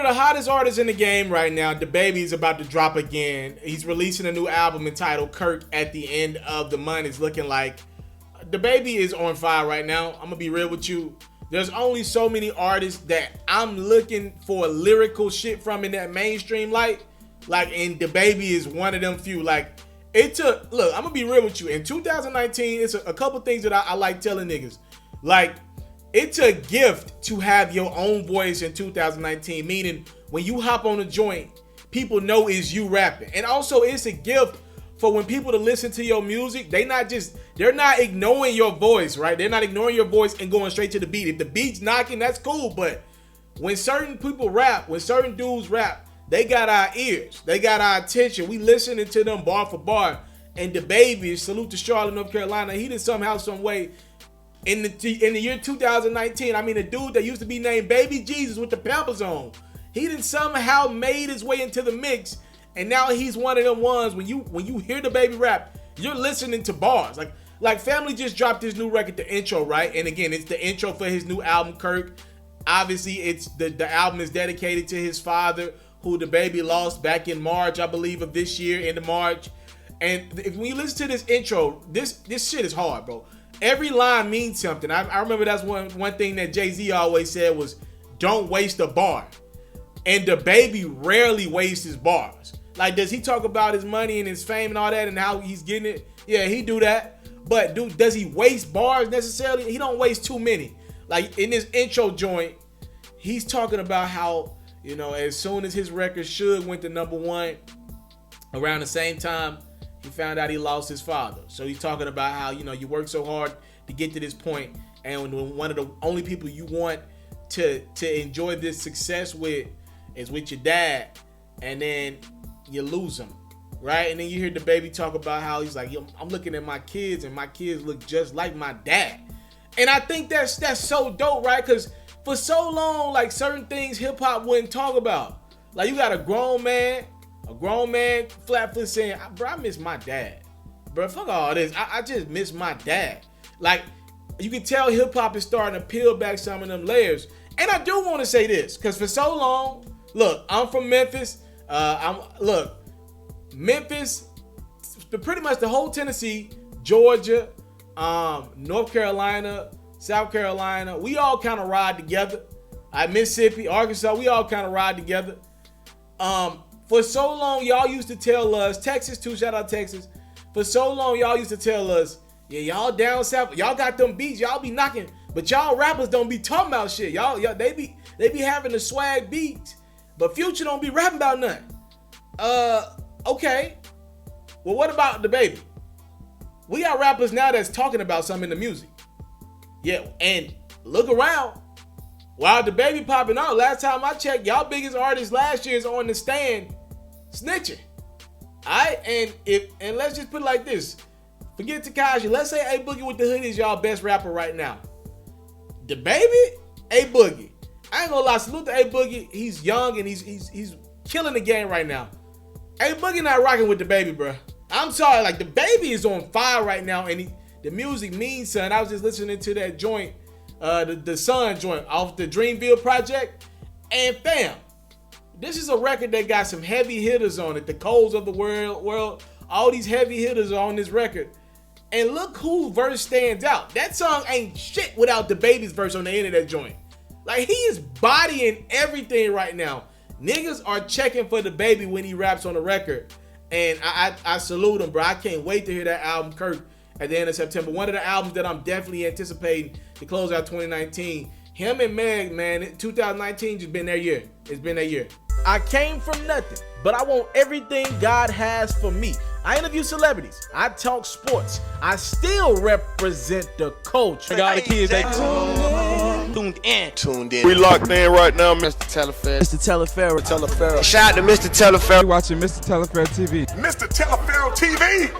of the hottest artists in the game right now. DaBaby is about to drop again. He's releasing a new album entitled Kirk at the end of the month. It's looking like DaBaby is on fire right now. I'm gonna be real with you. There's only so many artists that I'm looking for lyrical shit from in that mainstream light. And DaBaby is one of them few. Look, I'm gonna be real with you. In 2019, it's a couple things that I like telling niggas. It's a gift to have your own voice in 2019, meaning when you hop on a joint, people know it's you rapping. And also it's a gift for when people to listen to your music, they're not ignoring your voice, right? They're not ignoring your voice and going straight to the beat. If the beat's knocking, that's cool. But when certain people rap, when certain dudes rap, they got our ears. They got our attention. We listening to them bar for bar. And DaBaby, salute to Charlotte, North Carolina, he did somehow, some way, in the year 2019, I mean, a dude that used to be named Baby Jesus with the Pampers on, he did somehow made his way into the mix, and now he's one of them ones, when you hear DaBaby rap, you're listening to bars. Like Family just dropped his new record, the intro, right? And again, it's the intro for his new album, Kirk. Obviously, it's the album is dedicated to his father, who DaBaby lost back in March, I believe, of this year, into March. And when you listen to this intro, this shit is hard, bro. Every line means something. I remember that's one thing that Jay-Z always said was, don't waste a bar. And DaBaby rarely wastes his bars. Does he talk about his money and his fame and all that and how he's getting it? Yeah, he do that. But dude, does he waste bars necessarily? He don't waste too many. In this intro joint, he's talking about how, as soon as his record Suge went to #1, around the same time, he found out he lost his father. So he's talking about how, you work so hard to get to this point, and when one of the only people you want to enjoy this success with is with your dad, and then you lose him, right? And then you hear DaBaby talk about how he's like, yo, I'm looking at my kids, and my kids look just like my dad. And I think that's so dope, right? Because for so long, certain things hip-hop wouldn't talk about. You got a grown man flat-foot saying, bro, I miss my dad. Bro, fuck all this. I just miss my dad. You can tell hip-hop is starting to peel back some of them layers. And I do want to say this, because for so long, look, I'm from Memphis. Memphis, pretty much the whole Tennessee, Georgia, North Carolina, South Carolina, we all kind of ride together. Mississippi, Arkansas, we all kind of ride together. For so long, y'all used to tell us, Texas too, shout out Texas. For so long, y'all used to tell us, yeah, y'all down south, y'all got them beats, y'all be knocking, but y'all rappers don't be talking about shit. Y'all they be having the swag beats, but Future don't be rapping about nothing. Okay. Well, what about DaBaby? We got rappers now that's talking about something in the music. Yeah, and look around. While DaBaby popping out, last time I checked, y'all biggest artist last year is on the stand snitching. And let's just put it like this. Forget Tekashi. Let's say A Boogie with the Hood is y'all best rapper right now. DaBaby, A Boogie. I ain't gonna lie, salute to A Boogie. He's young and he's killing the game right now. A Boogie not rocking with DaBaby, bro. I'm sorry, DaBaby is on fire right now, and the music means something. I was just listening to that joint, the Sun joint off the Dreamville project, and fam, this is a record that got some heavy hitters on it. The Coles of the world, all these heavy hitters are on this record. And look whose verse stands out. That song ain't shit without DaBaby's verse on the end of that joint. He is bodying everything right now. Niggas are checking for DaBaby when he raps on the record. And I salute him, bro. I can't wait to hear that album, Kirk, at the end of September. One of the albums that I'm definitely anticipating to close out 2019. Him and Meg, man, 2019 just been their year. It's been their year. I came from nothing, but I want everything God has for me. I interview celebrities. I talk sports. I still represent the culture. I got the kids, they tuned in. We locked in right now, Mr. TALIAFERRO. Shout out to Mr. TALIAFERRO. You watching Mr. TALIAFERRO TV. Mr. TALIAFERRO TV.